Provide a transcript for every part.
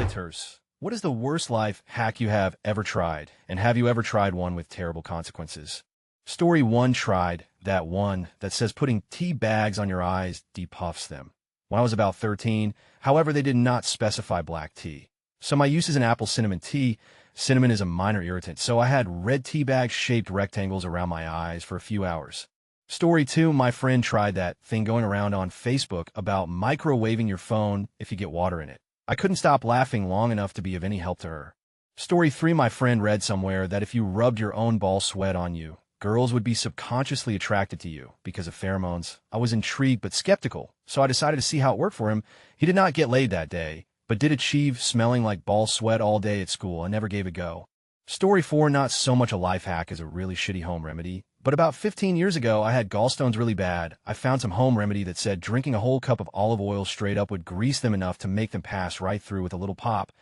Stories-Redditors. What is the worst life hack you have ever tried? And have you ever tried one with terrible consequences? Story 1 tried that one that says putting tea bags on your eyes depuffs them. When I was about 13, however, they did not specify black tea. So my use is an apple cinnamon tea. Cinnamon is a minor irritant, so I had red tea bags-shaped rectangles around my eyes for a few hours. Story 2, my friend tried that thing going around on Facebook about microwaving your phone if you get water in it. I couldn't stop laughing long enough to be of any help to her. Story 3, my friend read somewhere that if you rubbed your own ball sweat on you, girls would be subconsciously attracted to you because of pheromones. I was intrigued but skeptical, so I decided to see how it worked for him. He did not get laid that day, but did achieve smelling like ball sweat all day at school and never gave a go. Story 4, not so much a life hack as a really shitty home remedy, but about 15 years ago I had gallstones really bad. I found some home remedy that said drinking a whole cup of olive oil straight up would grease them enough to make them pass right through with a little pop.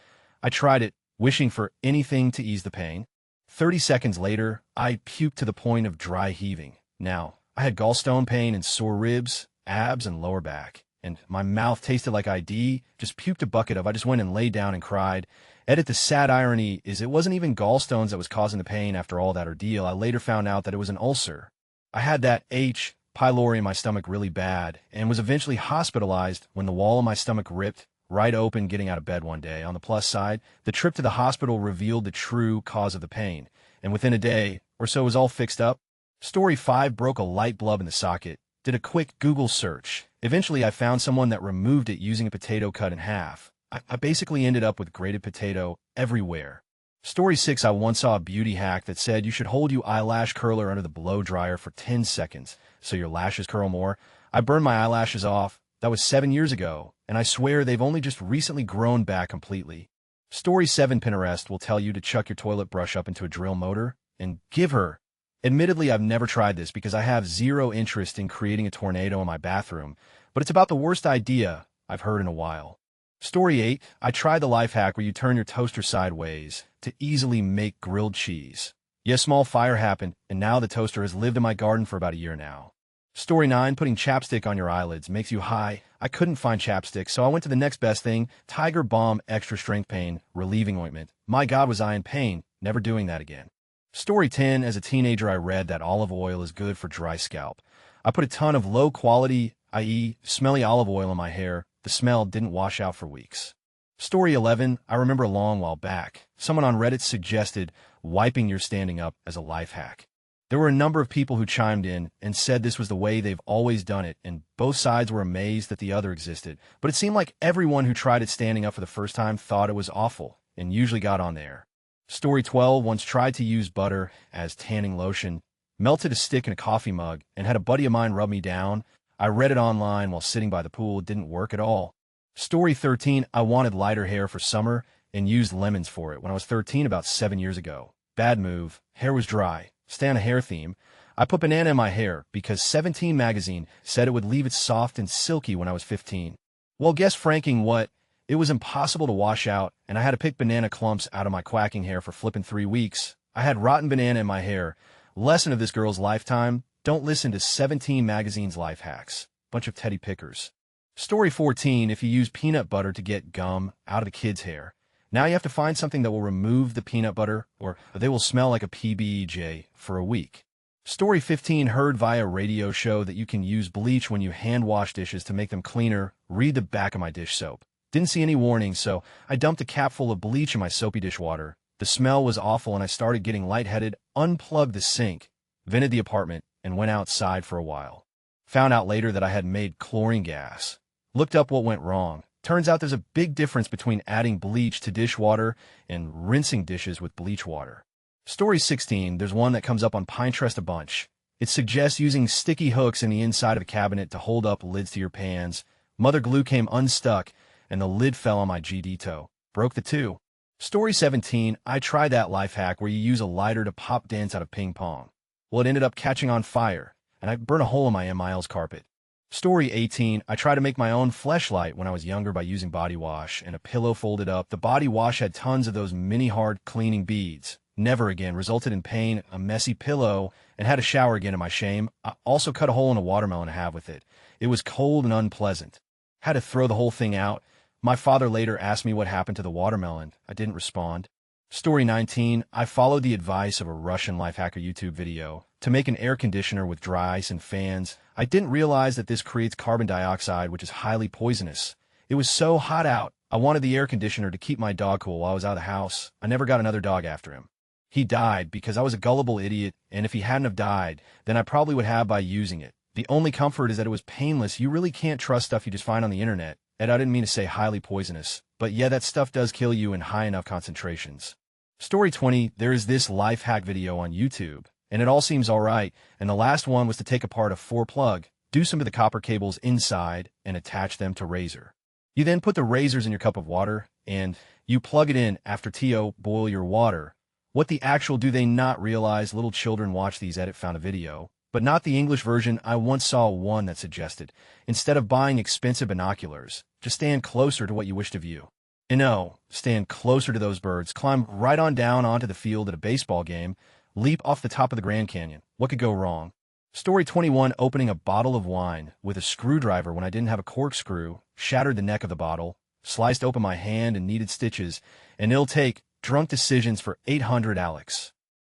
I tried it, wishing for anything to ease the pain. 30 seconds later, I puked to the point of dry heaving. Now, I had gallstone pain and sore ribs, abs, and lower back. And my mouth tasted like ID, just puked a bucket of. I just went and laid down and cried. Edit, the sad irony is it wasn't even gallstones that was causing the pain after all that ordeal. I later found out that it was an ulcer. I had that H. pylori in my stomach really bad and was eventually hospitalized when the wall of my stomach ripped right open getting out of bed one day. On the plus side, the trip to the hospital revealed the true cause of the pain, and within a day or so it was all fixed up. Story 5, broke a light bulb in the socket. Did a quick Google search. Eventually I found someone that removed it using a potato cut in half. I basically ended up with grated potato everywhere. Story 6, I once saw a beauty hack that said you should hold your eyelash curler under the blow dryer for 10 seconds so your lashes curl more. I burned my eyelashes off. That was 7 years ago, and I swear they've only just recently grown back completely. Story 7, Pinterest will tell you to chuck your toilet brush up into a drill motor and give her. Admittedly, I've never tried this because I have zero interest in creating a tornado in my bathroom, but it's about the worst idea I've heard in a while. Story 8, I tried the life hack where you turn your toaster sideways to easily make grilled cheese. Yeah, a small fire happened, and now the toaster has lived in my garden for about a year now. Story 9, putting chapstick on your eyelids makes you high. I couldn't find chapstick, so I went to the next best thing, Tiger Balm Extra Strength Pain Relieving Ointment. My God, was I in pain, never doing that again. Story 10, as a teenager I read that olive oil is good for dry scalp. I put a ton of low-quality, i.e. smelly olive oil in my hair. The smell didn't wash out for weeks. Story 11, I remember a long while back, someone on Reddit suggested wiping your standing up as a life hack. There were a number of people who chimed in and said this was the way they've always done it, and both sides were amazed that the other existed. But it seemed like everyone who tried it standing up for the first time thought it was awful, and usually got on there. Story 12, once tried to use butter as tanning lotion, melted a stick in a coffee mug, and had a buddy of mine rub me down. I read it online while sitting by the pool. It didn't work at all. Story 13, I wanted lighter hair for summer and used lemons for it when I was 13 about 7 years ago. Bad move. Hair was dry. Stay on a hair theme. I put banana in my hair because 17 magazine said it would leave it soft and silky when I was 15. Well, guess franking what? It was impossible to wash out, and I had to pick banana clumps out of my quacking hair for flipping 3 weeks. I had rotten banana in my hair. Lesson of this girl's lifetime, don't listen to 17 magazine's life hacks. Bunch of teddy pickers. Story 14, if you use peanut butter to get gum out of the kid's hair, now you have to find something that will remove the peanut butter or they will smell like a PB&J for a week. Story 15, heard via radio show that you can use bleach when you hand wash dishes to make them cleaner. Read the back of my dish soap. Didn't see any warning, so I dumped a cap full of bleach in my soapy dishwater. The smell was awful and I started getting lightheaded, unplugged the sink, vented the apartment, and went outside for a while. Found out later that I had made chlorine gas. Looked up what went wrong. Turns out there's a big difference between adding bleach to dishwater and rinsing dishes with bleach water. Story 16, there's one that comes up on Pinterest a bunch. It suggests using sticky hooks in the inside of a cabinet to hold up lids to your pans. Mother glue came unstuck, and the lid fell on my GD toe. Broke the two. Story 17, I tried that life hack where you use a lighter to pop dents out of ping pong. Well, it ended up catching on fire, and I burned a hole in my Aunt Miles carpet. Story 18, I tried to make my own fleshlight when I was younger by using body wash and a pillow folded up. The body wash had tons of those mini hard cleaning beads. Never again. Resulted in pain, a messy pillow, and had to shower again to my shame. I also cut a hole in a watermelon I have with it. It was cold and unpleasant. Had to throw the whole thing out. My father later asked me what happened to the watermelon. I didn't respond. Story 19. I followed the advice of a Russian life hacker YouTube video to make an air conditioner with dry ice and fans. I didn't realize that this creates carbon dioxide, which is highly poisonous. It was so hot out, I wanted the air conditioner to keep my dog cool while I was out of the house. I never got another dog after him. He died because I was a gullible idiot, and if he hadn't have died, then I probably would have by using it. The only comfort is that it was painless. You really can't trust stuff you just find on the internet. And I didn't mean to say highly poisonous, but yeah, that stuff does kill you in high enough concentrations. Story 20, there is this life hack video on YouTube, and it all seems alright, and the last one was to take apart a 4-plug, do some of the copper cables inside, and attach them to razor. You then put the razors in your cup of water, and you plug it in after T.O. boil your water. What the actual do they not realize? Little children watch these edit found a video, but not the English version. I once saw one that suggested, instead of buying expensive binoculars, just stand closer to what you wish to view. And no, stand closer to those birds, climb right on down onto the field at a baseball game, leap off the top of the Grand Canyon. What could go wrong? Story 21, opening a bottle of wine with a screwdriver when I didn't have a corkscrew, shattered the neck of the bottle, sliced open my hand and needed stitches, and it'll take drunk decisions for 800 Alex.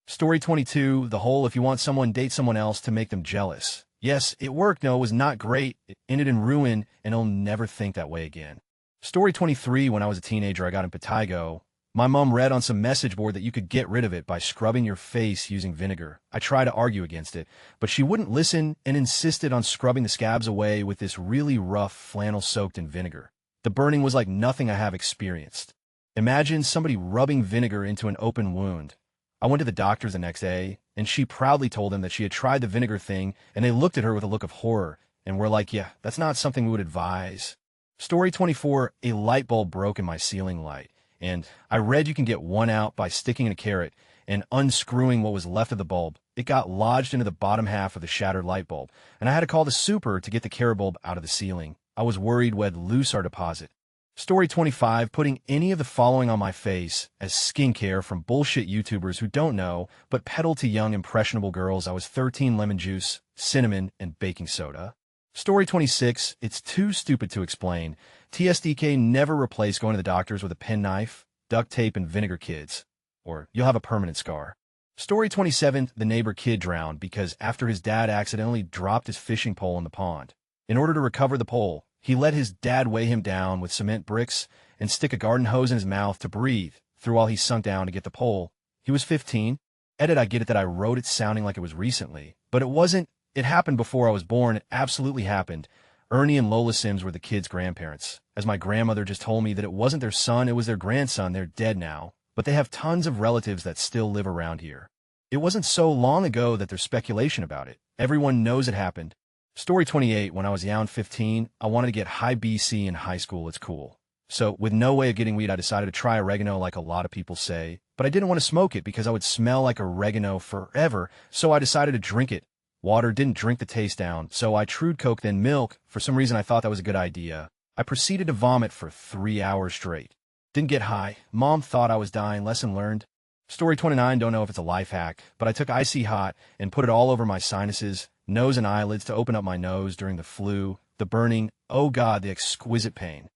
Story 22, the whole if you want someone, date someone else to make them jealous. Yes, it worked. No, it was not great. It ended in ruin, and I'll never think that way again. Story 23, when I was a teenager, I got impetigo. My mom read on some message board that you could get rid of it by scrubbing your face using vinegar. I tried to argue against it, but she wouldn't listen and insisted on scrubbing the scabs away with this really rough flannel soaked in vinegar. The burning was like nothing I have experienced. Imagine somebody rubbing vinegar into an open wound. I went to the doctor the next day, and she proudly told them that she had tried the vinegar thing, and they looked at her with a look of horror, and were like, yeah, that's not something we would advise. Story 24, a light bulb broke in my ceiling light, and I read you can get one out by sticking in a carrot and unscrewing what was left of the bulb. It got lodged into the bottom half of the shattered light bulb, and I had to call the super to get the carrot bulb out of the ceiling. I was worried we'd lose our deposit. Story 25, putting any of the following on my face as skincare from bullshit YouTubers who don't know, but peddle to young impressionable girls. I was 13 lemon juice, cinnamon, and baking soda. Story 26, it's too stupid to explain. TSDK never replace going to the doctors with a penknife, duct tape, and vinegar kids, or you'll have a permanent scar. Story 27, the neighbor kid drowned because after his dad accidentally dropped his fishing pole in the pond. In order to recover the pole, he let his dad weigh him down with cement bricks and stick a garden hose in his mouth to breathe through while he sunk down to get the pole. He was 15. Edit, I get it that I wrote it sounding like it was recently, but it wasn't. It happened before I was born. It absolutely happened. Ernie and Lola Sims were the kids' grandparents. As my grandmother just told me that it wasn't their son, it was their grandson. They're dead now, but they have tons of relatives that still live around here. It wasn't so long ago that there's speculation about it. Everyone knows it happened. Story 28, when I was young, 15, I wanted to get high BC in high school. It's cool. So with no way of getting weed, I decided to try oregano like a lot of people say, but I didn't want to smoke it because I would smell like oregano forever, so I decided to drink it. Water didn't drink the taste down, so I trued Coke, then milk. For some reason, I thought that was a good idea. I proceeded to vomit for 3 hours straight. Didn't get high. Mom thought I was dying. Lesson learned. Story 29, don't know if it's a life hack, but I took icy hot and put it all over my sinuses, nose and eyelids to open up my nose during the flu, the burning, oh God, the exquisite pain.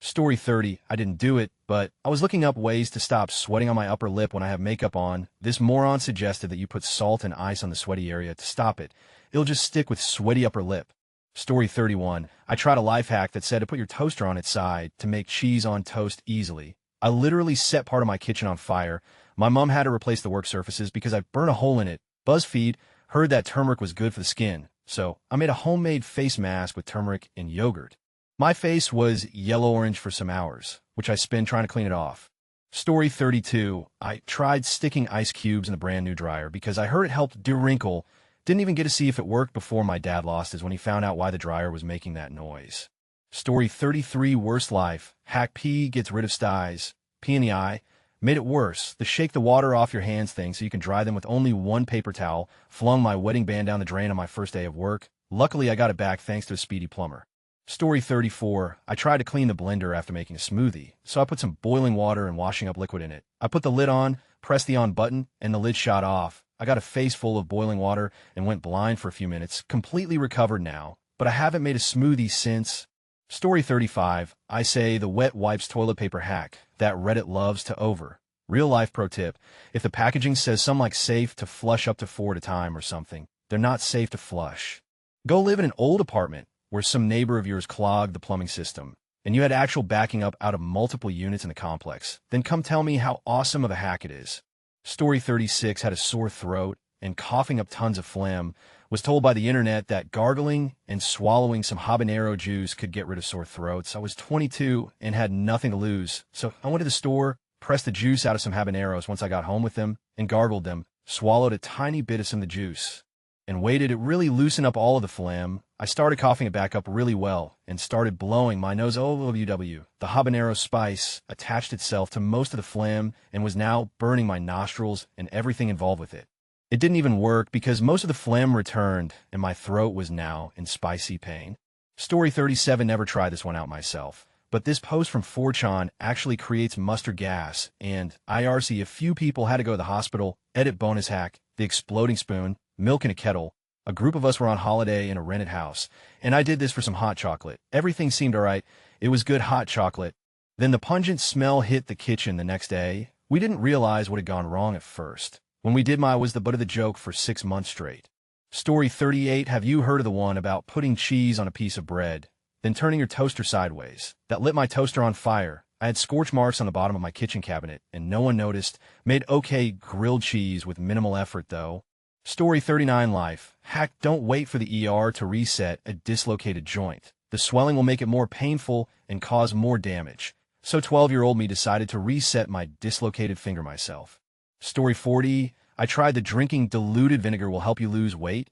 Story 30, I didn't do it, but I was looking up ways to stop sweating on my upper lip when I have makeup on. This moron suggested that you put salt and ice on the sweaty area to stop it. It'll just stick with sweaty upper lip. Story 31, I tried a life hack that said to put your toaster on its side to make cheese on toast easily. I literally set part of my kitchen on fire. My mom had to replace the work surfaces because I burned a hole in it. BuzzFeed heard that turmeric was good for the skin, so I made a homemade face mask with turmeric and yogurt. My face was yellow-orange for some hours, which I spent trying to clean it off. Story 32, I tried sticking ice cubes in the brand new dryer because I heard it helped de-wrinkle. Didn't even get to see if it worked before my dad lost his when he found out why the dryer was making that noise. Story 33, worst life. Hack pee gets rid of styes. Pee in the eye. Made it worse. The shake the water off your hands thing so you can dry them with only one paper towel. Flung my wedding band down the drain on my first day of work. Luckily, I got it back thanks to a speedy plumber. Story 34, I tried to clean the blender after making a smoothie, so I put some boiling water and washing up liquid in it. I put the lid on, pressed the on button, and the lid shot off. I got a face full of boiling water and went blind for a few minutes, completely recovered now, but I haven't made a smoothie since. Story 35, I say the wet wipes toilet paper hack that Reddit loves to over. Real life pro tip, if the packaging says something like safe to flush up to 4 at a time or something, they're not safe to flush. Go live in an old apartment where some neighbor of yours clogged the plumbing system, and you had actual backing up out of multiple units in the complex. Then come tell me how awesome of a hack it is. Story 36 had a sore throat and coughing up tons of phlegm, was told by the internet that gargling and swallowing some habanero juice could get rid of sore throats. I was 22 and had nothing to lose, so I went to the store, pressed the juice out of some habaneros once I got home with them, and gargled them, swallowed a tiny bit of some of the juice, and waited. It really loosened up all of the phlegm. I started coughing it back up really well and started blowing my nose. OWW. The habanero spice attached itself to most of the phlegm and was now burning my nostrils and everything involved with it. It didn't even work because most of the phlegm returned and my throat was now in spicy pain. Story 37, never tried this one out myself, but this post from 4chan actually creates mustard gas, and IRC a few people had to go to the hospital. Edit bonus hack, the exploding spoon, milk in a kettle. A group of us were on holiday in a rented house, and I did this for some hot chocolate. Everything seemed alright. It was good hot chocolate. Then the pungent smell hit the kitchen the next day. We didn't realize what had gone wrong at first. When we did, I was the butt of the joke for 6 months straight. Story 38, have you heard of the one about putting cheese on a piece of bread, then turning your toaster sideways? That lit my toaster on fire. I had scorch marks on the bottom of my kitchen cabinet, and no one noticed. Made okay grilled cheese with minimal effort, though. Story 39, life hack, don't wait for the ER to reset a dislocated joint. The swelling will make it more painful and cause more damage. So 12-year-old me decided to reset my dislocated finger myself. Story 40, I tried the drinking diluted vinegar will help you lose weight.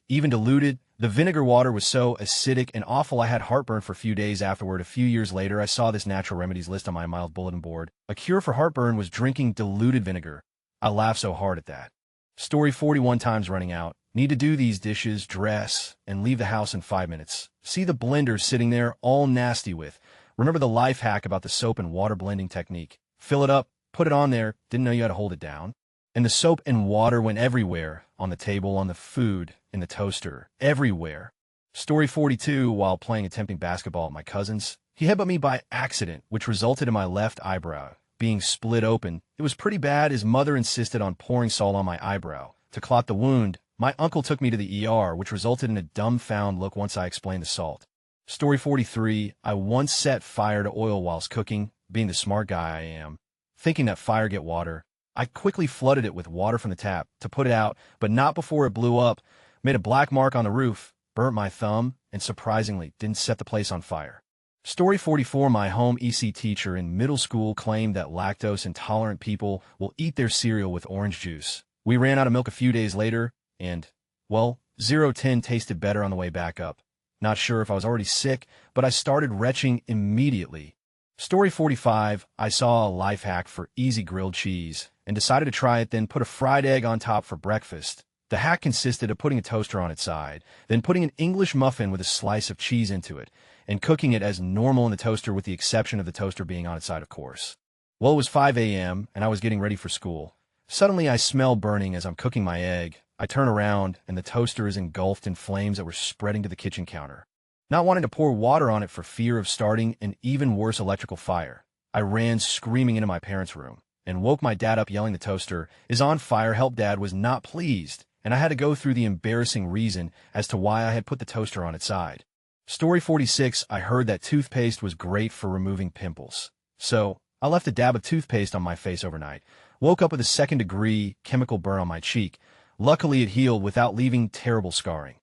Even diluted, the vinegar water was so acidic and awful I had heartburn for a few days afterward. A few years later, I saw this natural remedies list on my mild bulletin board. A cure for heartburn was drinking diluted vinegar. I laughed so hard at that. Story 41, time's running out. Need to do these dishes, dress, and leave the house in 5 minutes. See the blender sitting there all nasty with. Remember the life hack about the soap and water blending technique. Fill it up. Put it on there, didn't know you had to hold it down. And the soap and water went everywhere, on the table, on the food, in the toaster, everywhere. Story 42, while playing attempting basketball at my cousin's, he headbutted me by accident, which resulted in my left eyebrow being split open. It was pretty bad. His mother insisted on pouring salt on my eyebrow. To clot the wound, my uncle took me to the ER, which resulted in a dumbfound look once I explained the salt. Story 43, I once set fire to oil whilst cooking, being the smart guy I am. Thinking that fire get water, I quickly flooded it with water from the tap to put it out, but not before it blew up, made a black mark on the roof, burnt my thumb, and surprisingly didn't set the place on fire. Story 44, my home EC teacher in middle school claimed that lactose-intolerant people will eat their cereal with orange juice. We ran out of milk a few days later, and, well, 010 tasted better on the way back up. Not sure if I was already sick, but I started retching immediately. Story 45, I saw a life hack for easy grilled cheese and decided to try it, then put a fried egg on top for breakfast. The hack consisted of putting a toaster on its side, then putting an English muffin with a slice of cheese into it, and cooking it as normal in the toaster with the exception of the toaster being on its side, of course. Well, it was 5 a.m., and I was getting ready for school. Suddenly, I smell burning as I'm cooking my egg. I turn around, and the toaster is engulfed in flames that were spreading to the kitchen counter. Not wanting to pour water on it for fear of starting an even worse electrical fire, I ran screaming into my parents' room and woke my dad up yelling the toaster is on fire. Help. Dad was not pleased, and I had to go through the embarrassing reason as to why I had put the toaster on its side. Story 46, I heard that toothpaste was great for removing pimples. So I left a dab of toothpaste on my face overnight, woke up with a second-degree chemical burn on my cheek. Luckily, it healed without leaving terrible scarring,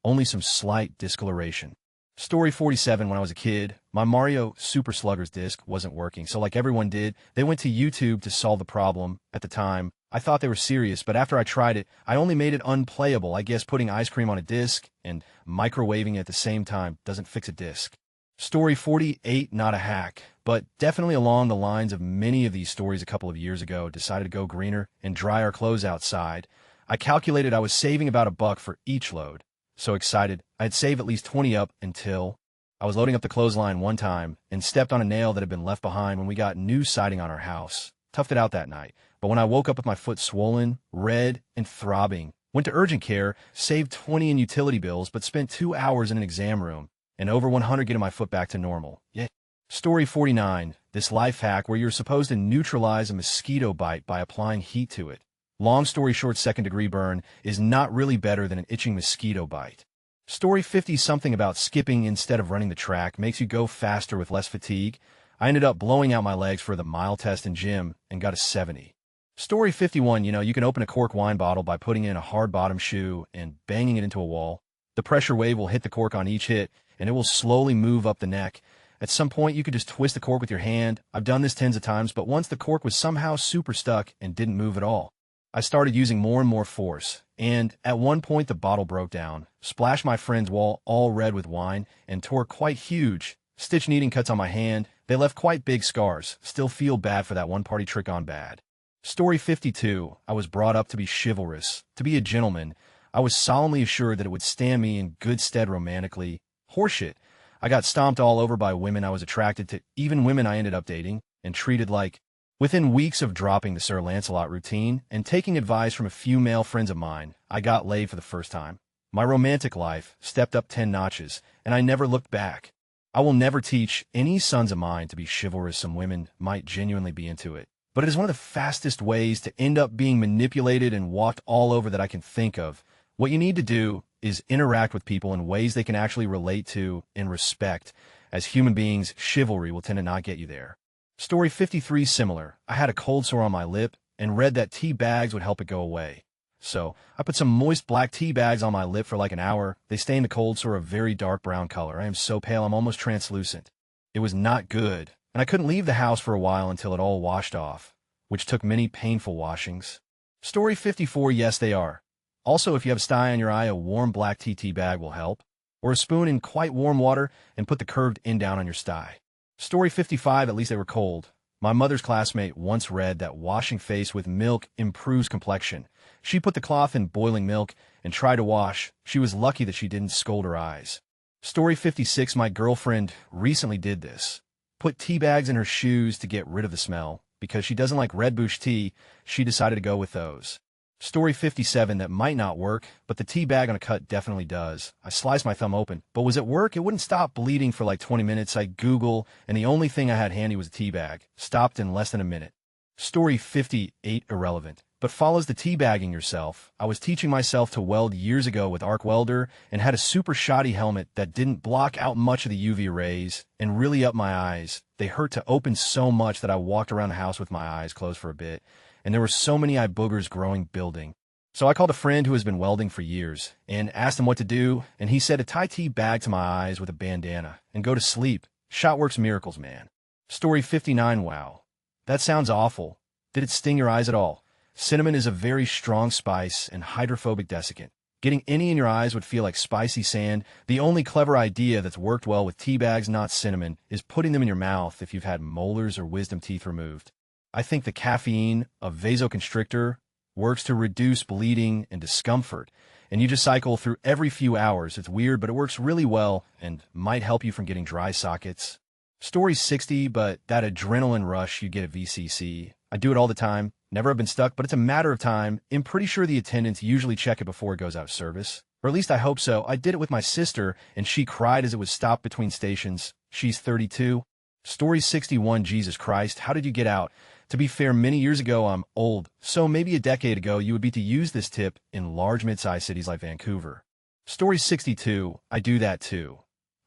only some slight discoloration. Story 47, when I was a kid, my Mario Super Sluggers disc wasn't working, so like everyone did, they went to YouTube to solve the problem. At the time, I thought they were serious, but after I tried it, I only made it unplayable. I guess putting ice cream on a disc and microwaving it at the same time doesn't fix a disc. Story 48, not a hack, but definitely along the lines of many of these stories a couple of years ago, decided to go greener and dry our clothes outside. I calculated I was saving about $1 for each load. So excited, I'd save at least 20 up until I was loading up the clothesline one time and stepped on a nail that had been left behind when we got new siding on our house. Toughed it out that night, but when I woke up with my foot swollen, red, and throbbing, went to urgent care, saved 20 in utility bills, but spent 2 hours in an exam room. and over 100 getting my foot back to normal. Yeah. Story 49, this life hack where you're supposed to neutralize a mosquito bite by applying heat to it. Long story short, second-degree burn is not really better than an itching mosquito bite. Story 50, something about skipping instead of running the track makes you go faster with less fatigue. I ended up blowing out my legs for the mile test in gym and got a 70. Story 51, you can open a cork wine bottle by putting in a hard bottom shoe and banging it into a wall. The pressure wave will hit the cork on each hit, and it will slowly move up the neck. At some point, you could just twist the cork with your hand. I've done this tens of times, but once the cork was somehow super stuck and didn't move at all, I started using more and more force, and at one point the bottle broke down, splashed my friend's wall all red with wine, and tore quite huge, stitch-needing cuts on my hand. They left quite big scars. Still feel bad for that one party trick gone bad. Story 52, I was brought up to be chivalrous, to be a gentleman. I was solemnly assured that it would stand me in good stead romantically. Horseshit. I got stomped all over by women I was attracted to, even women I ended up dating, and treated like. Within weeks of dropping the Sir Lancelot routine and taking advice from a few male friends of mine, I got laid for the first time. My romantic life stepped up 10 notches, and I never looked back. I will never teach any sons of mine to be chivalrous. Some women might genuinely be into it, but it is one of the fastest ways to end up being manipulated and walked all over that I can think of. What you need to do is interact with people in ways they can actually relate to and respect. As human beings, chivalry will tend to not get you there. Story 53, similar. I had a cold sore on my lip and read that tea bags would help it go away. So I put some moist black tea bags on my lip for like an hour. They stained the cold sore a very dark brown color. I am so pale, I'm almost translucent. It was not good, and I couldn't leave the house for a while until it all washed off, which took many painful washings. Story 54, yes they are. Also, if you have a sty on your eye, a warm black tea bag will help, or a spoon in quite warm water and put the curved end down on your sty. Story 55, at least they were cold. My mother's classmate once read that washing face with milk improves complexion. She put the cloth in boiling milk and tried to wash. She was lucky that she didn't scald her eyes. Story 56, my girlfriend recently did this. Put tea bags in her shoes to get rid of the smell. Because she doesn't like Red Bush tea, she decided to go with those. Story 57, that might not work, but the tea bag on a cut definitely does. I sliced my thumb open, but was at work, it wouldn't stop bleeding for like 20 minutes. I Google, and the only thing I had handy was a tea bag. Stopped in less than a minute. Story 58, irrelevant, but follows the tea bagging yourself. I was teaching myself to weld years ago with arc welder and had a super shoddy helmet that didn't block out much of the UV rays and really up my eyes. They hurt to open so much that I walked around the house with my eyes closed for a bit. And there were so many eye boogers growing building. So I called a friend who has been welding for years and asked him what to do, and he said to tie tea bag to my eyes with a bandana and go to sleep. Shot works miracles, man. Story 59, wow. That sounds awful. Did it sting your eyes at all? Cinnamon is a very strong spice and hydrophobic desiccant. Getting any in your eyes would feel like spicy sand. The only clever idea that's worked well with tea bags, not cinnamon, is putting them in your mouth if you've had molars or wisdom teeth removed. I think the caffeine of vasoconstrictor works to reduce bleeding and discomfort, and you just cycle through every few hours. It's weird, but it works really well and might help you from getting dry sockets. Story 60, but that adrenaline rush you get at VCC. I do it all the time. Never have been stuck, but it's a matter of time. I'm pretty sure the attendants usually check it before it goes out of service. Or at least I hope so. I did it with my sister, and she cried as it was stopped between stations. She's 32. Story 61, Jesus Christ, how did you get out? To be fair, many years ago, I'm old, so maybe a decade ago, you would be to use this tip in large mid-sized cities like Vancouver. Story 62, I do that too.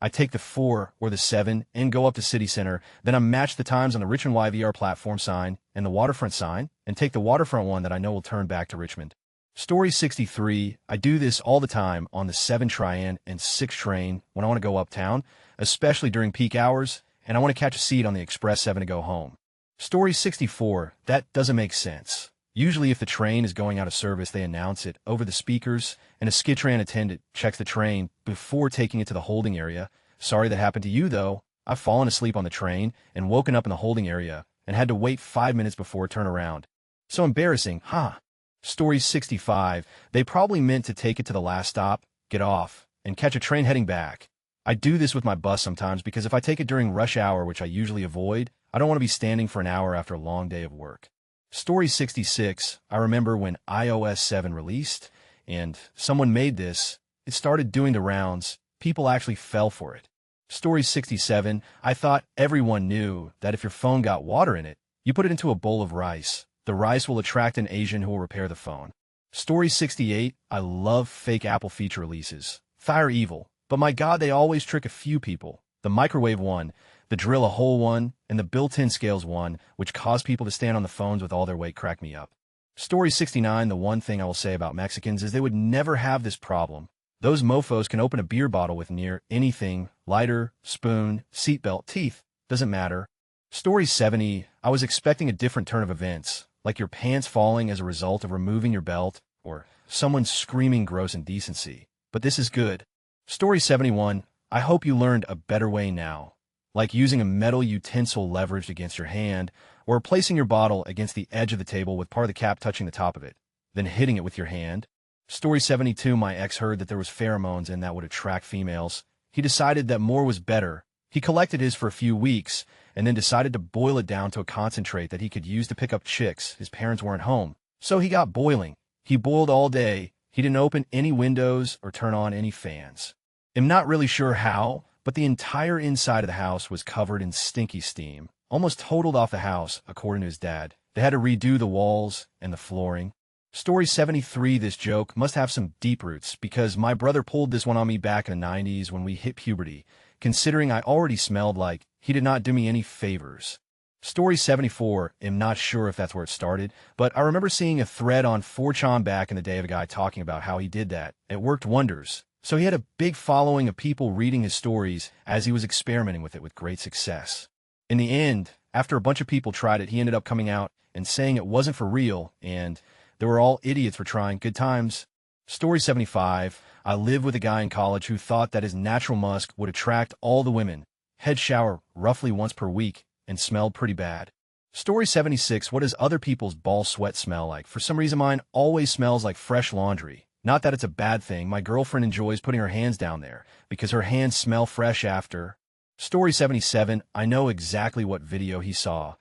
I take the 4 or the 7 and go up to City Center, then I match the times on the Richmond YVR platform sign and the waterfront sign, and take the waterfront one that I know will turn back to Richmond. Story 63, I do this all the time on the 7 Trian and 6 train when I want to go uptown, especially during peak hours, and I want to catch a seat on the Express 7 to go home. Story 64, that doesn't make sense. Usually if the train is going out of service, they announce it over the speakers, and a Skitran attendant checks the train before taking it to the holding area. Sorry that happened to you, though. I've fallen asleep on the train and woken up in the holding area and had to wait 5 minutes before it turned around. So embarrassing, huh? Story 65, they probably meant to take it to the last stop, get off, and catch a train heading back. I do this with my bus sometimes because if I take it during rush hour, which I usually avoid, I don't want to be standing for an hour after a long day of work. Story 66, I remember when iOS 7 released, and someone made this. It started doing the rounds. People actually fell for it. Story 67. I thought everyone knew that if your phone got water in it, you put it into a bowl of rice. The rice will attract an Asian who will repair the phone. Story 68. I love fake Apple feature releases. They're evil, but my God, they always trick a few people. The microwave one, the drill a hole one, and the built-in scales one, which cause people to stand on the phones with all their weight, crack me up. Story 69. The one thing I will say about Mexicans is they would never have this problem. Those mofos can open a beer bottle with near anything, lighter, spoon, seatbelt, teeth, doesn't matter. Story 70. I was expecting a different turn of events, like your pants falling as a result of removing your belt, or someone screaming gross indecency. But this is good. Story 71. I hope you learned a better way now, like using a metal utensil leveraged against your hand, or placing your bottle against the edge of the table with part of the cap touching the top of it, then hitting it with your hand. Story 72. My ex heard that there was pheromones in that would attract females. He decided that more was better. He collected his for a few weeks, and then decided to boil it down to a concentrate that he could use to pick up chicks. His parents weren't home, so he got boiling. He boiled all day. He didn't open any windows or turn on any fans. I'm not really sure how, but the entire inside of the house was covered in stinky steam. Almost totaled off the house, according to his dad. They had to redo the walls and the flooring. Story 73. This joke must have some deep roots because my brother pulled this one on me back in the 90s when we hit puberty, considering I already smelled like he did not do me any favors. Story 74. I'm not sure if that's where it started, but I remember seeing a thread on 4chan back in the day of a guy talking about how he did that. It worked wonders. So he had a big following of people reading his stories as he was experimenting with it with great success. In the end, after a bunch of people tried it, he ended up coming out and saying it wasn't for real, and they were all idiots for trying. Good times. Story 75. I lived with a guy in college who thought that his natural musk would attract all the women. Head shower roughly once per week and smelled pretty bad. Story 76. What does other people's ball sweat smell like? For some reason mine always smells like fresh laundry. Not that it's a bad thing. My girlfriend enjoys putting her hands down there because her hands smell fresh after. Story 77. I know exactly what video he saw.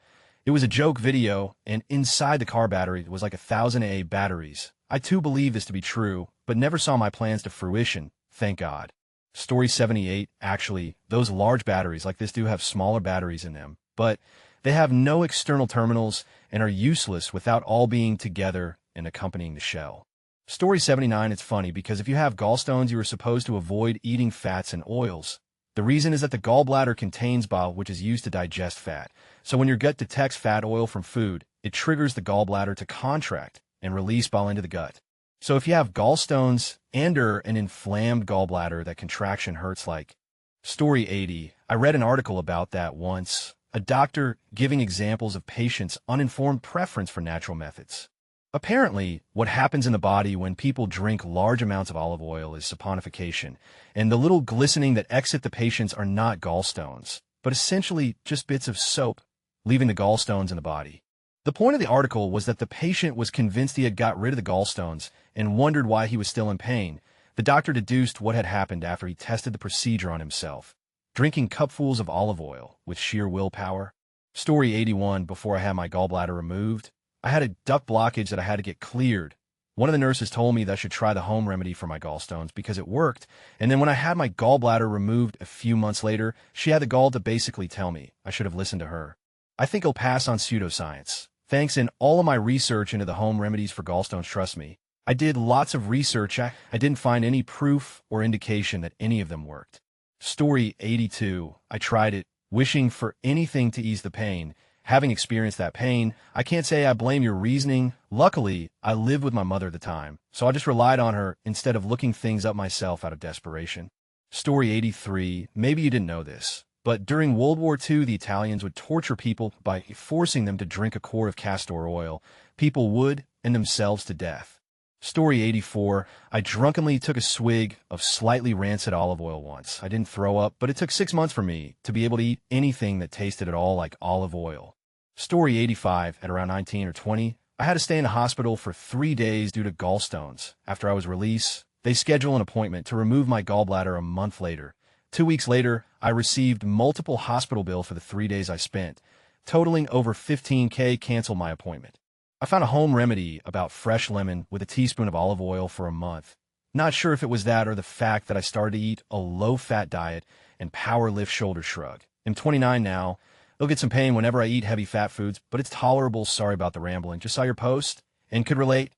It was a joke video, and inside the car battery was like 1,000 AA batteries. I too believe this to be true, but never saw my plans to fruition, thank God. Story 78. Actually, those large batteries like this do have smaller batteries in them, but they have no external terminals and are useless without all being together and accompanying the shell. Story 79. It's funny because if you have gallstones, you are supposed to avoid eating fats and oils. The reason is that the gallbladder contains bile, which is used to digest fat. So when your gut detects fat oil from food, it triggers the gallbladder to contract and release bile into the gut. So if you have gallstones and/or an inflamed gallbladder, that contraction hurts like. Story 80. I read an article about that once. A doctor giving examples of patients' uninformed preference for natural methods. Apparently, what happens in the body when people drink large amounts of olive oil is saponification, and the little glistening that exit the patients are not gallstones, but essentially just bits of soap, leaving the gallstones in the body. The point of the article was that the patient was convinced he had got rid of the gallstones and wondered why he was still in pain. The doctor deduced what had happened after he tested the procedure on himself, drinking cupfuls of olive oil with sheer willpower. Story 81. Before I had my gallbladder removed, I had a duct blockage that I had to get cleared. One of the nurses told me that I should try the home remedy for my gallstones because it worked, and then when I had my gallbladder removed a few months later, she had the gall to basically tell me I should have listened to her. I think I'll pass on pseudoscience. Thanks in all of my research into the home remedies for gallstones, trust me. I did lots of research. I didn't find any proof or indication that any of them worked. Story 82. I tried it, wishing for anything to ease the pain. Having experienced that pain, I can't say I blame your reasoning. Luckily, I lived with my mother at the time, so I just relied on her instead of looking things up myself out of desperation. Story 83. Maybe you didn't know this, but during World War II, the Italians would torture people by forcing them to drink a quart of castor oil. People would, and themselves to death. Story 84. I drunkenly took a swig of slightly rancid olive oil once. I didn't throw up, but it took 6 months for me to be able to eat anything that tasted at all like olive oil. Story 85. At around 19 or 20, I had to stay in the hospital for 3 days due to gallstones. After I was released, they scheduled an appointment to remove my gallbladder a month later. 2 weeks later, I received multiple hospital bills for the 3 days I spent, totaling over $15,000. Canceled my appointment. I found a home remedy about fresh lemon with a teaspoon of olive oil for a month. Not sure if it was that or the fact that I started to eat a low-fat diet and power lift shoulder shrug. I'm 29 now. I'll get some pain whenever I eat heavy fat foods, but it's tolerable. Sorry about the rambling. Just saw your post and could relate.